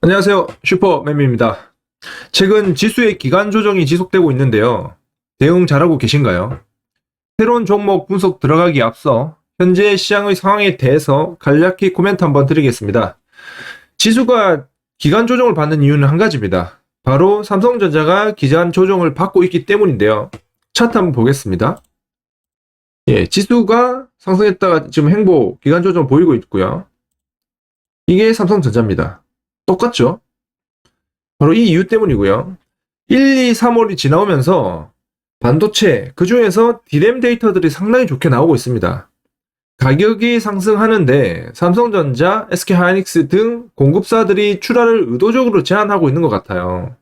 안녕하세요. 슈퍼맨입니다. 최근 지수의 기간 조정이 지속되고 있는데요. 대응 잘하고 계신가요? 새로운 종목 분석 들어가기 앞서 현재 시장의 상황에 대해서 간략히 코멘트 한번 드리겠습니다. 지수가 기간 조정을 받는 이유는 한 가지입니다. 바로 삼성전자가 기간 조정을 받고 있기 때문인데요. 차트 한번 보겠습니다. 지수가 상승했다가 지금 횡보 기간 조정 보이고 있고요. 이게 삼성전자입니다. 똑같죠? 바로 이 이유 때문이고요. 1, 2, 3월이 지나오면서 반도체, 그 중에서 D램 데이터들이 상당히 좋게 나오고 있습니다. 가격이 상승하는데 삼성전자, SK하이닉스 등 공급사들이 출하를 의도적으로 제한하고 있는 것 같아요.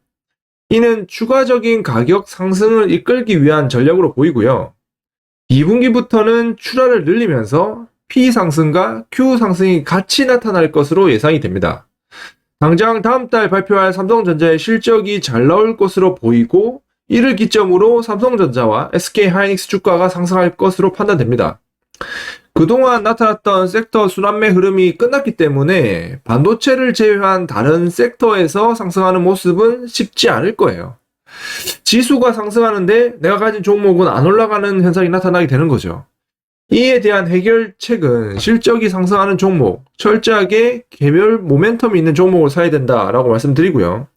이는 추가적인 가격 상승을 이끌기 위한 전략으로 보이고요. 2분기부터는 출하를 늘리면서 P 상승과 Q 상승이 같이 나타날 것으로 예상이 됩니다. 당장 다음 달 발표할 삼성전자의 실적이 잘 나올 것으로 보이고, 이를 기점으로 삼성전자와 SK하이닉스 주가가 상승할 것으로 판단됩니다. 그동안 나타났던 섹터 순환매 흐름이 끝났기 때문에 반도체를 제외한 다른 섹터에서 상승하는 모습은 쉽지 않을 거예요. 지수가 상승하는데 내가 가진 종목은 안 올라가는 현상이 나타나게 되는 거죠. 이에 대한 해결책은 실적이 상승하는 종목, 철저하게 개별 모멘텀이 있는 종목을 사야 된다라고 말씀드리고요.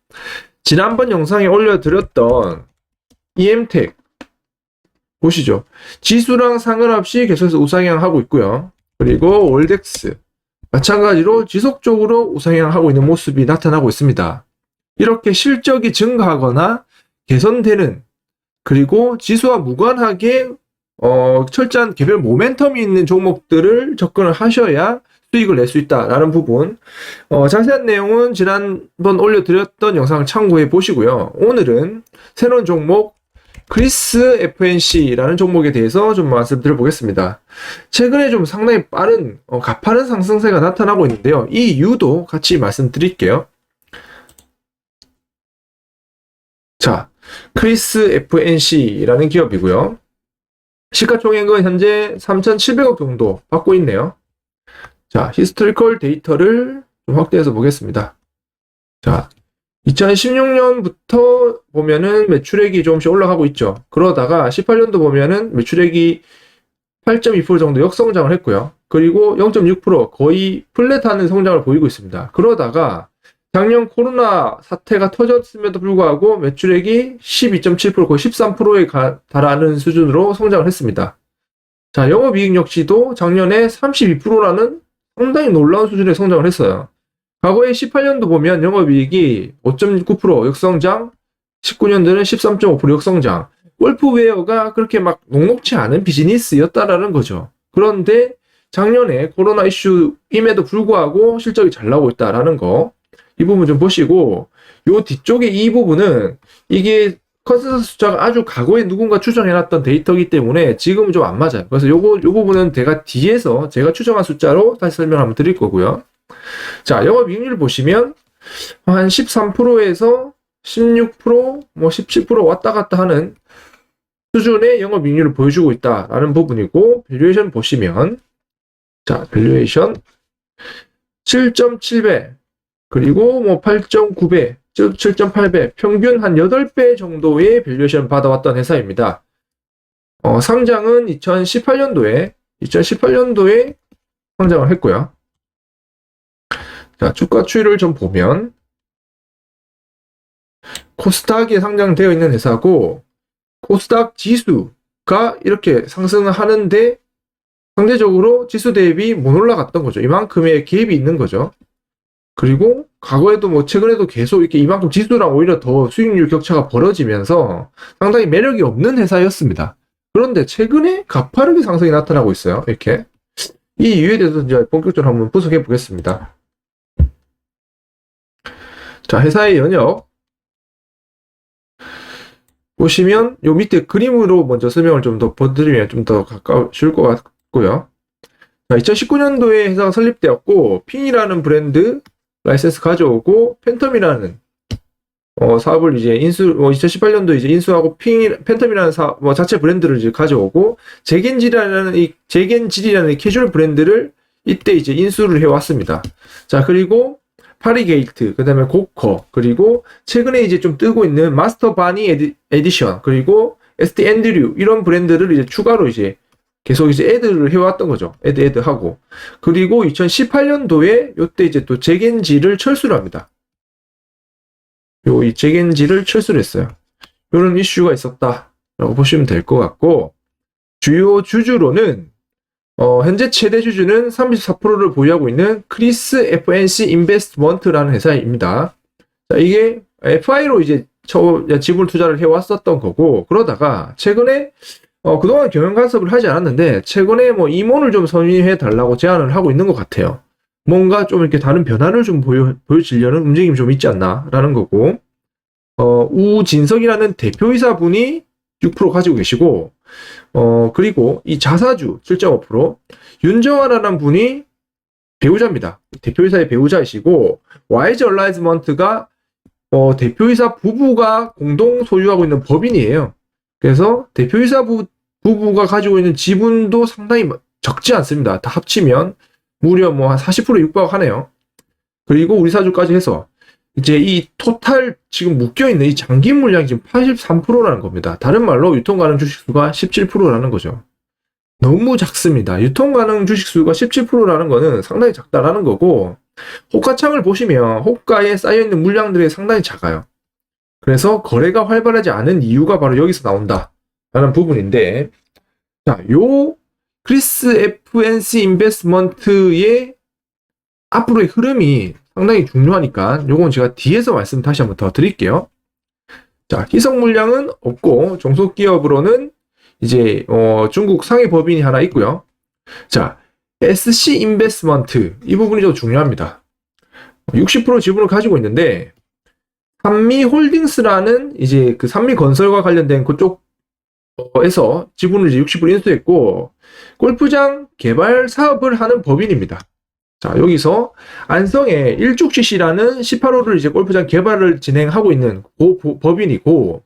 지난번 영상에 올려드렸던 EM텍 보시죠. 지수랑 상관없이 계속해서 우상향하고 있고요. 그리고 올덱스 마찬가지로 지속적으로 우상향하고 있는 모습이 나타나고 있습니다. 이렇게 실적이 증가하거나 개선되는, 그리고 지수와 무관하게 철저한 개별 모멘텀이 있는 종목들을 접근을 하셔야 수익을 낼 수 있다라는 부분, 자세한 내용은 지난번 올려드렸던 영상을 참고해 보시고요. 오늘은 새로운 종목 크리스 FNC라는 종목에 대해서 좀 말씀드려 보겠습니다. 최근에 좀 상당히 빠른 가파른 상승세가 나타나고 있는데요. 이 이유도 같이 말씀드릴게요. 자, 크리스 FNC라는 기업이고요. 시가총액은 현재 3,700억 정도 받고 있네요. 자, 히스토리컬 데이터를 좀 확대해서 보겠습니다. 자, 2016년부터 보면은 매출액이 조금씩 올라가고 있죠. 그러다가 18년도 보면은 매출액이 8.2% 정도 역성장을 했고요. 그리고 0.6% 거의 플랫하는 성장을 보이고 있습니다. 그러다가 작년 코로나 사태가 터졌음에도 불구하고 매출액이 12.7% 거의 13%에 달하는 수준으로 성장을 했습니다. 자, 영업이익 역시도 작년에 32%라는 상당히 놀라운 수준의 성장을 했어요. 과거에 18년도 보면 영업이익이 5.9% 역성장, 19년도는 13.5% 역성장. 골프웨어가 그렇게 막 녹록치 않은 비즈니스였다라는 거죠. 그런데 작년에 코로나 이슈임에도 불구하고 실적이 잘 나오고 있다라는 거, 이 부분 좀 보시고, 요 뒤쪽에 이 부분은 이게 컨센서스 숫자가 아주 과거에 누군가 추정해놨던 데이터이기 때문에 지금은 좀 안 맞아요. 그래서 요 부분은 제가 뒤에서 제가 추정한 숫자로 다시 설명 한번 드릴 거고요. 자, 영업이익률을 보시면 한 13%에서 16%, 뭐 17% 왔다 갔다 하는 수준의 영업이익률을 보여주고 있다라는 부분이고, 밸류에이션 보시면, 자, 밸류에이션 7.7배, 그리고 뭐 8.9배, 7.8배, 평균 한 8배 정도의 밸류에이션 받아왔던 회사입니다. 상장은 2018년도에 상장을 했고요. 자, 주가 추이를 좀 보면 코스닥에 상장되어 있는 회사고, 코스닥 지수가 이렇게 상승을 하는데 상대적으로 지수 대비 못 올라갔던 거죠. 이만큼의 갭이 있는 거죠. 그리고 과거에도 뭐 최근에도 계속 이렇게 이만큼 지수랑 오히려 더 수익률 격차가 벌어지면서 상당히 매력이 없는 회사였습니다. 그런데 최근에 가파르게 상승이 나타나고 있어요. 이렇게. 이 이유에 대해서 이제 본격적으로 한번 분석해 보겠습니다. 자, 회사의 연역 보시면 요 밑에 그림으로 먼저 설명을 좀 더 보여드리면 좀 더 가까우실 것 같고요. 자, 2019년도에 회사가 설립되었고, 핑이라는 브랜드 라이센스 가져오고, 팬텀이라는 사업을 이제 2018년도 이제 인수하고, 팬텀이라는 자체 브랜드를 이제 가져오고, 잭앤질이라는 이 캐주얼 브랜드를 이때 이제 인수를 해왔습니다. 자, 그리고 파리게이트, 그 다음에 고커, 그리고 최근에 이제 좀 뜨고 있는 마스터 바니 에디션, 그리고 ST 앤드류, 이런 브랜드를 이제 추가로 이제 계속 이제 애드를 해왔던 거죠. 애드 하고. 그리고 2018년도에 요때 이제 또 잭앤질을 철수를 합니다. 이 잭앤질을 철수를 했어요. 요런 이슈가 있었다라고 보시면 될 것 같고, 주요 주주로는 현재 최대 주주는 34%를 보유하고 있는 크리스 FNC 인베스트먼트라는 회사입니다. 자, 이게 FI로 이제 지분 투자를 해왔었던 거고, 그러다가 최근에 그동안 경영 간섭을 하지 않았는데 최근에 뭐 임원을 좀 선임해 달라고 제안을 하고 있는 것 같아요. 뭔가 좀 이렇게 다른 변화를 좀 보여주려는 움직임이 좀 있지 않나라는 거고, 우진석이라는 대표이사 분이 6% 가지고 계시고, 그리고 이 자사주 7.5%, 윤정환이라는 분이 배우자입니다. 대표이사의 배우자이시고, YG 얼라이즈먼트가 대표이사 부부가 공동 소유하고 있는 법인이에요. 그래서 대표이사 부부가 가지고 있는 지분도 상당히 적지 않습니다. 다 합치면 무려 뭐 한 40% 육박하네요. 그리고 우리 사주까지 해서 이제 이 토탈 지금 묶여있는 이 장기 물량이 지금 83%라는 겁니다. 다른 말로 유통 가능 주식수가 17%라는 거죠. 너무 작습니다. 유통 가능 주식수가 17%라는 거는 상당히 작다라는 거고, 호가창을 보시면 호가에 쌓여있는 물량들이 상당히 작아요. 그래서 거래가 활발하지 않은 이유가 바로 여기서 나온다라는 부분인데, 자, 요 크리스 FNC 인베스트먼트의 앞으로의 흐름이 상당히 중요하니까 요건 제가 뒤에서 말씀 다시 한번 더 드릴게요. 자, 희석 물량은 없고 종속기업으로는 이제 중국 상해 법인이 하나 있고요. 자, SC 인베스트먼트, 이 부분이 좀 중요합니다. 60% 지분을 가지고 있는데 산미홀딩스라는 이제 그 산미건설과 관련된 그쪽에서 지분을 이제 60% 인수했고, 골프장 개발 사업을 하는 법인입니다. 자, 여기서 안성에 일죽CC라는 18호를 이제 골프장 개발을 진행하고 있는 법인이고,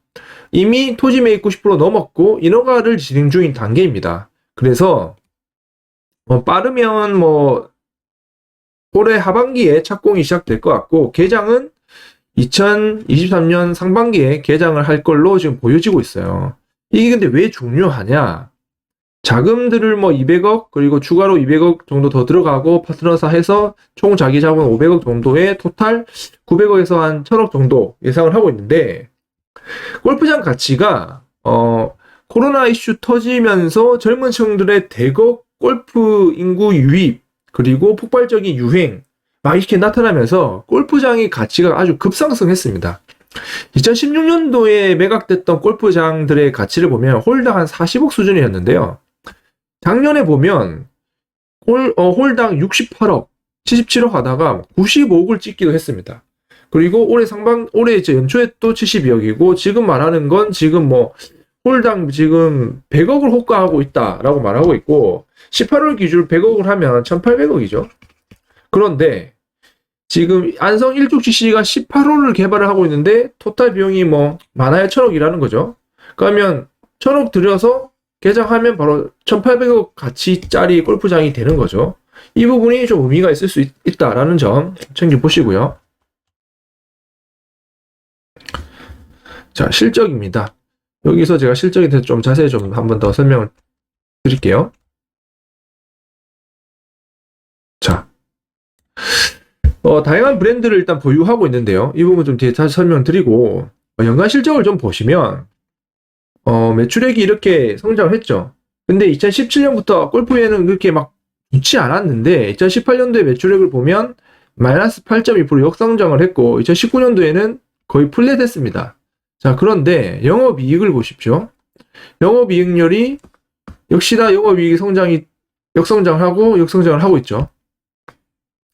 이미 토지 매입 90% 넘었고 인허가를 진행 중인 단계입니다. 그래서 빠르면 올해 하반기에 착공이 시작될 것 같고, 개장은 2023년 상반기에 개장을 할 걸로 지금 보여지고 있어요. 이게 근데 왜 중요하냐? 자금들을 200억, 그리고 추가로 200억 정도 더 들어가고 파트너사 해서 총 자기 자본 500억 정도의 토탈 900억에서 한 1000억 정도 예상을 하고 있는데, 골프장 가치가 코로나 이슈 터지면서 젊은 층들의 대거 골프 인구 유입, 그리고 폭발적인 유행 막 이렇게 나타나면서 골프장의 가치가 아주 급상승했습니다. 2016년도에 매각됐던 골프장들의 가치를 보면 홀당 한 40억 수준이었는데요. 작년에 보면 홀당 68억, 77억 하다가 95억을 찍기도 했습니다. 그리고 올해 이제 연초에 또 72억이고, 지금 말하는 건 지금 홀당 지금 100억을 호가하고 있다라고 말하고 있고, 18월 기준 100억을 하면 1800억이죠. 그런데 지금 안성 일죽CC가 18호를 개발을 하고 있는데 토탈 비용이 많아야 1000억이라는 거죠. 그러면 1000억 들여서 개장하면 바로 1800억 가치짜리 골프장이 되는 거죠. 이 부분이 좀 의미가 있을 수 있다라는 점 챙겨보시고요. 자, 실적입니다. 여기서 제가 실적에 대해서 좀 자세히 좀 한 번 더 설명을 드릴게요. 자, 다양한 브랜드를 일단 보유하고 있는데요. 이 부분 좀 뒤에 다시 설명드리고, 연간 실적을 좀 보시면 매출액이 이렇게 성장을 했죠. 근데 2017년부터 골프에는 그렇게 막 좋지 않았는데 2018년도에 매출액을 보면 마이너스 8.2% 역성장을 했고, 2019년도에는 거의 플랫했습니다. 자, 그런데 영업이익을 보십시오. 영업이익률이 역시나 영업이익이 역성장을 하고 있죠.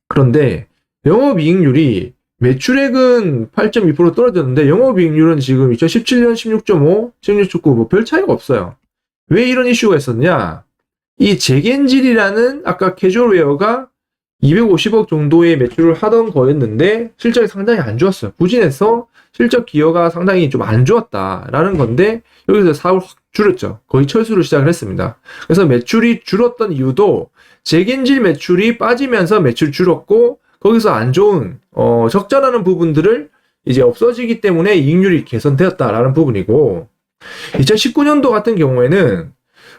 그런데 영업이익률이 매출액은 8.2% 떨어졌는데 영업이익률은 지금 2017년 16.5, 16.9 별 차이가 없어요. 왜 이런 이슈가 있었냐? 이 잭앤질이라는 아까 캐주얼웨어가 250억 정도의 매출을 하던 거였는데 실적이 상당히 안 좋았어요. 부진해서 실적 기여가 상당히 좀 안 좋았다라는 건데, 여기서 사업을 확 줄였죠. 거의 철수를 시작을 했습니다. 그래서 매출이 줄었던 이유도 잭앤질 매출이 빠지면서 매출 줄었고, 거기서 안 좋은 적자라는 부분들을 이제 없어지기 때문에 이익률이 개선되었다라는 부분이고, 2019년도 같은 경우에는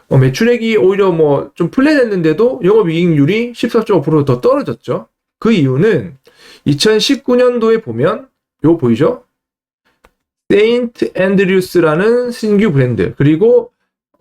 매출액이 오히려 뭐 좀 플랫했는데도 영업이익률이 14.5% 더 떨어졌죠. 그 이유는 2019년도에 보면 요 보이죠? 세인트 앤드류스라는 신규 브랜드, 그리고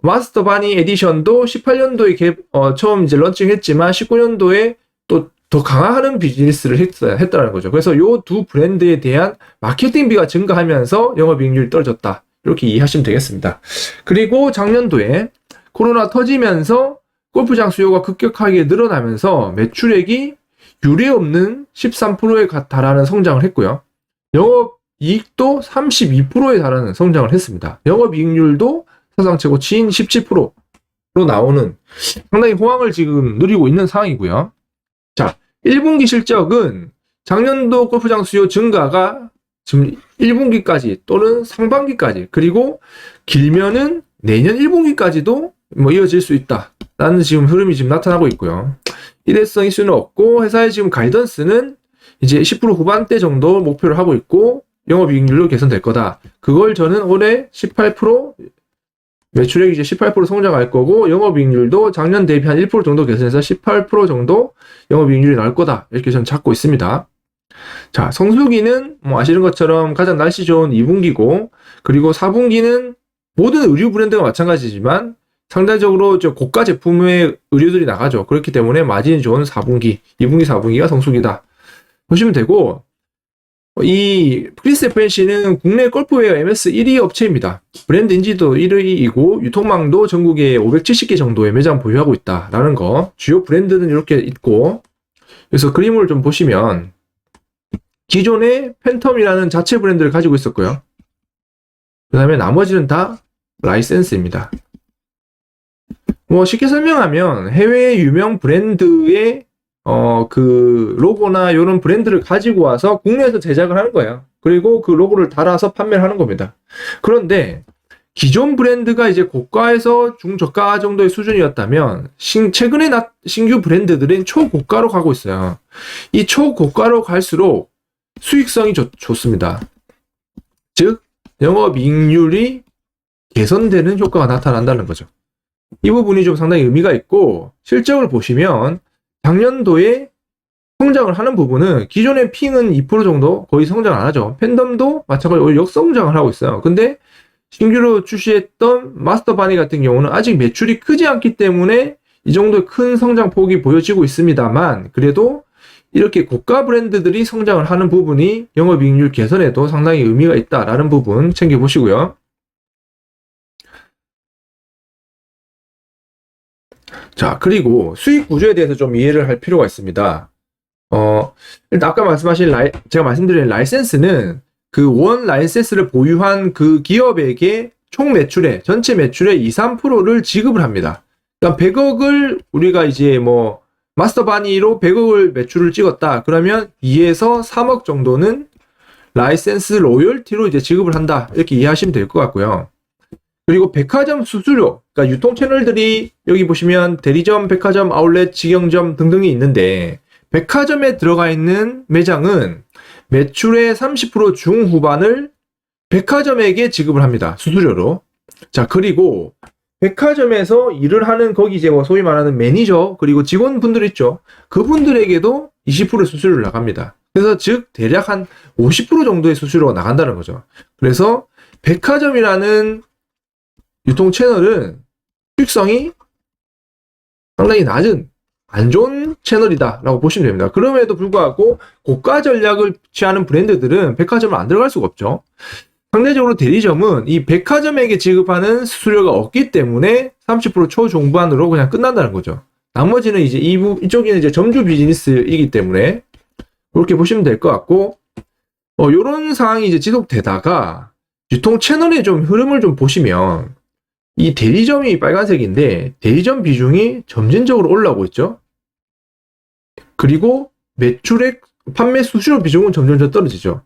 마스터 바니 에디션도 18년도에 처음 이제 런칭했지만 19년도에 또 더 강화하는 비즈니스를 했다는 거죠. 그래서 요 두 브랜드에 대한 마케팅비가 증가하면서 영업이익률이 떨어졌다. 이렇게 이해하시면 되겠습니다. 그리고 작년도에 코로나 터지면서 골프장 수요가 급격하게 늘어나면서 매출액이 유례없는 13%에 달하는 성장을 했고요. 영업이익도 32%에 달하는 성장을 했습니다. 영업이익률도 사상 최고치인 17%로 나오는 상당히 호황을 지금 누리고 있는 상황이고요. 자, 1분기 실적은 작년도 골프장 수요 증가가 지금 1분기까지 또는 상반기까지, 그리고 길면은 내년 1분기까지도 뭐 이어질 수 있다라는 지금 흐름이 지금 나타나고 있고요. 일회성 이슈는 없고, 회사의 지금 가이던스는 이제 10% 후반대 정도 목표를 하고 있고, 영업이익률도 개선될 거다. 그걸 저는 올해 18%, 매출액이 이제 18% 성장할 거고, 영업이익률도 작년 대비 한 1% 정도 개선해서 18% 정도 영업이익률이 나올 거다. 이렇게 저는 잡고 있습니다. 자, 성수기는 뭐 아시는 것처럼 가장 날씨 좋은 2분기고, 그리고 4분기는 모든 의류 브랜드가 마찬가지지만 상대적으로 고가 제품의 의류들이 나가죠. 그렇기 때문에 마진이 좋은 4분기, 2분기, 4분기가 성수기다 보시면 되고, 이 크리스 FNC는 국내 골프웨어 MS 1위 업체입니다. 브랜드 인지도 1위이고 유통망도 전국에 570개 정도의 매장 보유하고 있다라는 거. 주요 브랜드는 이렇게 있고, 그래서 그림을 좀 보시면 기존에 팬텀이라는 자체 브랜드를 가지고 있었고요. 그 다음에 나머지는 다 라이센스입니다. 뭐 쉽게 설명하면 해외 유명 브랜드의 그 로고나 이런 브랜드를 가지고 와서 국내에서 제작을 하는 거예요. 그리고 그 로고를 달아서 판매를 하는 겁니다. 그런데 기존 브랜드가 이제 고가에서 중저가 정도의 수준이었다면 최근에 신규 브랜드들은 초고가로 가고 있어요. 이 초고가로 갈수록 수익성이 좋습니다. 즉 영업이익률이 개선되는 효과가 나타난다는 거죠. 이 부분이 좀 상당히 의미가 있고, 실적을 보시면 작년도에 성장을 하는 부분은 기존의 핑은 2% 정도 거의 성장 안 하죠. 팬덤도 마찬가지로 역성장을 하고 있어요. 근데 신규로 출시했던 마스터 바니 같은 경우는 아직 매출이 크지 않기 때문에 이 정도의 큰 성장폭이 보여지고 있습니다만, 그래도 이렇게 고가 브랜드들이 성장을 하는 부분이 영업이익률 개선에도 상당히 의미가 있다라는 부분 챙겨보시고요. 자, 그리고 수익 구조에 대해서 좀 이해를 할 필요가 있습니다. 일단 아까 제가 말씀드린 라이센스는 그 원 라이센스를 보유한 그 기업에게 총 매출의, 전체 매출의 2, 3%를 지급을 합니다. 그러니까 100억을 우리가 이제 뭐 마스터 바니로 100억을 매출을 찍었다. 그러면 2에서 3억 정도는 라이센스 로열티로 이제 지급을 한다. 이렇게 이해하시면 될 것 같고요. 그리고 백화점 수수료, 그러니까 유통 채널들이 여기 보시면 대리점, 백화점, 아울렛, 직영점 등등이 있는데, 백화점에 들어가 있는 매장은 매출의 30% 중후반을 백화점에게 지급을 합니다. 수수료로. 자, 그리고 백화점에서 일을 하는 거기 이제 뭐 소위 말하는 매니저, 그리고 직원분들 있죠. 그분들에게도 20% 수수료를 나갑니다. 그래서 즉 대략 한 50% 정도의 수수료가 나간다는 거죠. 그래서 백화점이라는 유통 채널은 수익성이 상당히 낮은, 안 좋은 채널이다라고 보시면 됩니다. 그럼에도 불구하고 고가 전략을 취하는 브랜드들은 백화점을 안 들어갈 수가 없죠. 상대적으로 대리점은 이 백화점에게 지급하는 수수료가 없기 때문에 30% 초중반으로 그냥 끝난다는 거죠. 나머지는 이제 이쪽에는 이제 점주 비즈니스이기 때문에 그렇게 보시면 될 것 같고, 요런 상황이 이제 지속되다가 유통 채널의 좀 흐름을 좀 보시면, 이 대리점이 빨간색인데 대리점 비중이 점진적으로 올라오고 있죠. 그리고 매출액, 판매 수수료 비중은 점점 떨어지죠.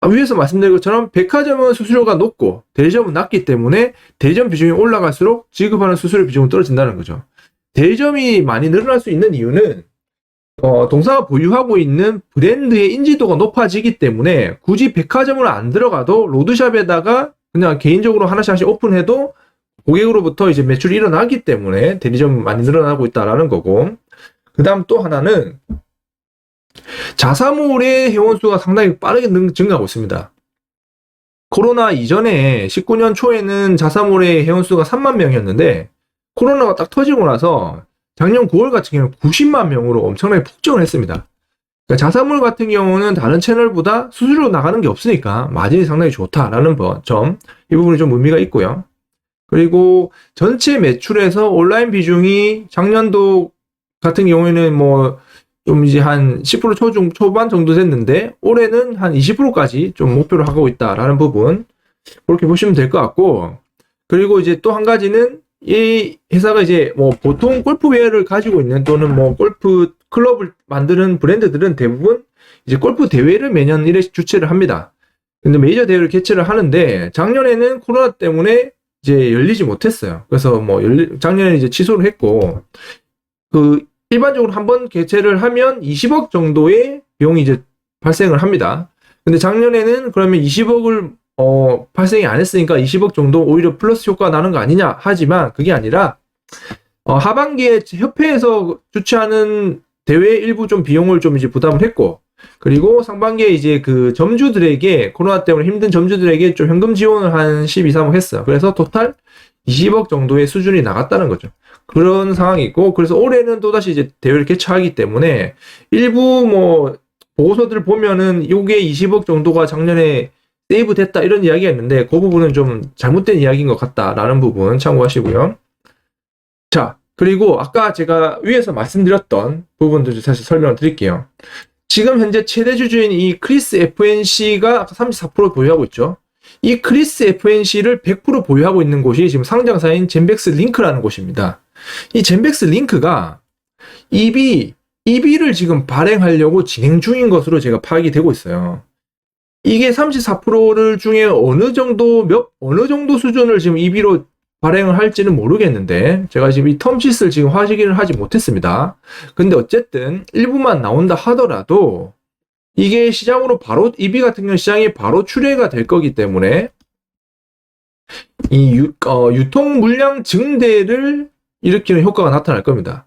위에서 말씀드린 것처럼 백화점은 수수료가 높고 대리점은 낮기 때문에 대리점 비중이 올라갈수록 지급하는 수수료 비중은 떨어진다는 거죠. 대리점이 많이 늘어날 수 있는 이유는 동사가 보유하고 있는 브랜드의 인지도가 높아지기 때문에 굳이 백화점을 안 들어가도 로드샵에다가 그냥 개인적으로 하나씩 오픈해도 고객으로부터 이제 매출이 일어나기 때문에 대리점 많이 늘어나고 있다라는 거고, 그 다음 또 하나는 자사몰의 회원수가 상당히 빠르게 증가하고 있습니다. 코로나 이전에 19년 초에는 자사몰의 회원수가 3만 명이었는데 코로나가 딱 터지고 나서 작년 9월 같은 경우는 90만 명으로 엄청나게 폭증을 했습니다. 그러니까 자사몰 같은 경우는 다른 채널보다 수수료 나가는 게 없으니까 마진이 상당히 좋다라는 점, 이 부분이 좀 의미가 있고요. 그리고 전체 매출에서 온라인 비중이 작년도 같은 경우에는 뭐 좀 이제 한 10% 초반 정도 됐는데 올해는 한 20%까지 좀 목표로 하고 있다라는 부분, 그렇게 보시면 될 것 같고, 그리고 이제 또 한 가지는 이 회사가 이제 뭐 보통 골프웨어를 가지고 있는 또는 뭐 골프 클럽을 만드는 브랜드들은 대부분 이제 골프 대회를 매년 1회씩 주최를 합니다. 근데 메이저 대회를 개최를 하는데 작년에는 코로나 때문에 이제 열리지 못했어요. 그래서 뭐 작년에 이제 취소를 했고, 그 일반적으로 한번 개최를 하면 20억 정도의 비용이 이제 발생을 합니다. 근데 작년에는 그러면 20억을 발생이 안 했으니까 20억 정도 오히려 플러스 효과가 나는 거 아니냐 하지만 그게 아니라 하반기에 협회에서 주최하는 대회 일부 좀 비용을 좀 이제 부담을 했고, 그리고 상반기에 이제 그 점주들에게 코로나 때문에 힘든 점주들에게 좀 현금 지원을 한 12, 3억 했어요. 그래서 토탈 20억 정도의 수준이 나갔다는 거죠. 그런 상황이 있고, 그래서 올해는 또다시 이제 대회를 개최하기 때문에 일부 뭐 보고서들을 보면은 요게 20억 정도가 작년에 세이브 됐다 이런 이야기가 있는데 그 부분은 좀 잘못된 이야기인 것 같다라는 부분 참고하시고요. 자, 그리고 아까 제가 위에서 말씀드렸던 부분도 사실 설명을 드릴게요. 지금 현재 최대 주주인 이 크리스 FNC가 34% 보유하고 있죠. 이 크리스 FNC를 100% 보유하고 있는 곳이 지금 상장사인 젠백스 링크라는 곳입니다. 이 젠백스 링크가 EB를 지금 발행하려고 진행 중인 것으로 제가 파악이 되고 있어요. 이게 34%를 중에 어느 정도 수준을 지금 EB로 발행을 할지는 모르겠는데, 제가 지금 이 텀시스를 지금 확인을 하지 못했습니다. 근데 어쨌든 일부만 나온다 하더라도 이게 시장으로 바로, EB 같은 경우는 시장에 바로 출회가 될 거기 때문에 이 유통 물량 증대를 일으키는 효과가 나타날 겁니다.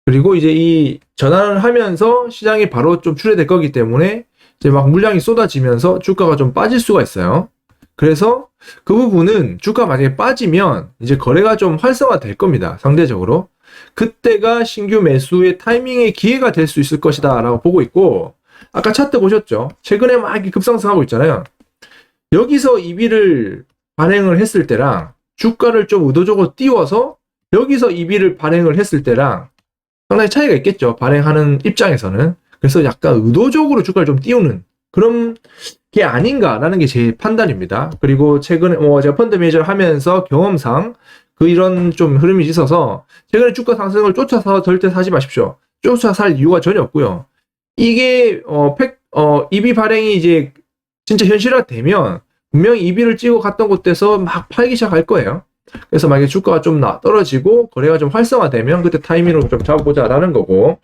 그리고 이제 이 전환을 하면서 시장이 바로 좀 출회될 거기 때문에 이제 막 물량이 쏟아지면서 주가가 좀 빠질 수가 있어요. 그래서 그 부분은 주가 만약에 빠지면 이제 거래가 좀 활성화 될 겁니다. 상대적으로. 그때가 신규 매수의 타이밍의 기회가 될 수 있을 것이다 라고 보고 있고, 아까 차트 보셨죠? 최근에 막 급상승하고 있잖아요. 여기서 EB를 발행을 했을 때랑 주가를 좀 의도적으로 띄워서 여기서 EB를 발행을 했을 때랑 상당히 차이가 있겠죠. 발행하는 입장에서는. 그래서 약간 의도적으로 주가를 좀 띄우는 그런 게 아닌가라는 게 제 판단입니다. 그리고 최근에 제가 펀드 매니저를 하면서 경험상 이런 좀 흐름이 있어서 최근에 주가 상승을 쫓아서 절대 사지 마십시오. 쫓아 살 이유가 전혀 없고요. 이게 EB 발행이 이제 진짜 현실화되면 분명히 EB를 찍어 갔던 곳에서 막 팔기 시작할 거예요. 그래서 만약에 주가가 좀 떨어지고 거래가 좀 활성화되면 그때 타이밍으로 좀 잡아보자라는 거고.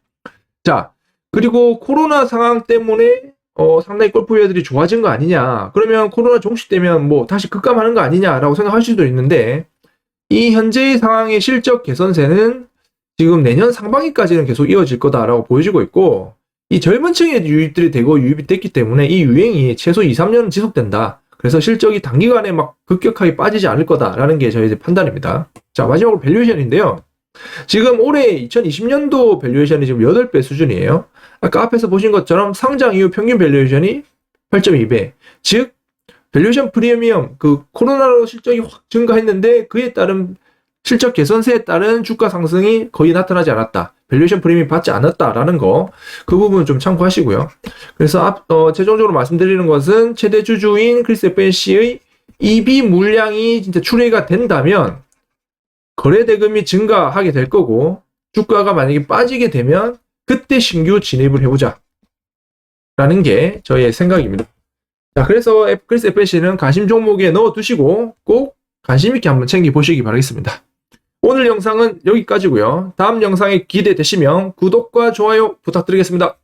자, 그리고 코로나 상황 때문에 상당히 골프웨어들이 좋아진 거 아니냐, 그러면 코로나 종식되면 뭐 다시 급감하는 거 아니냐라고 생각할 수도 있는데, 이 현재의 상황의 실적 개선세는 지금 내년 상반기까지는 계속 이어질 거다라고 보여지고 있고, 이 젊은 층의 유입들이 되고 유입이 됐기 때문에 이 유행이 최소 2, 3년은 지속된다. 그래서 실적이 단기간에 막 급격하게 빠지지 않을 거다라는 게 저희의 판단입니다. 자, 마지막으로 밸류에이션인데요. 지금 올해 2020년도 밸류에이션이 지금 8배 수준이에요. 아까 앞에서 보신 것처럼 상장 이후 평균 밸류에이션이 8.2배. 즉, 밸류에이션 프리미엄, 코로나로 실적이 확 증가했는데 그에 따른 실적 개선세에 따른 주가 상승이 거의 나타나지 않았다. 밸류에이션 프리미엄이 받지 않았다라는 거, 그 부분 좀 참고하시고요. 그래서 최종적으로 말씀드리는 것은 최대 주주인 크리스 FNC의 EB 물량이 진짜 출회가 된다면 거래 대금이 증가하게 될 거고, 주가가 만약에 빠지게 되면 그때 신규 진입을 해보자 라는 게 저의 생각입니다. 자, 그래서 크리스 FNC는 관심 종목에 넣어두시고 꼭 관심 있게 한번 챙겨보시기 바라겠습니다. 오늘 영상은 여기까지고요. 다음 영상에 기대되시면 구독과 좋아요 부탁드리겠습니다.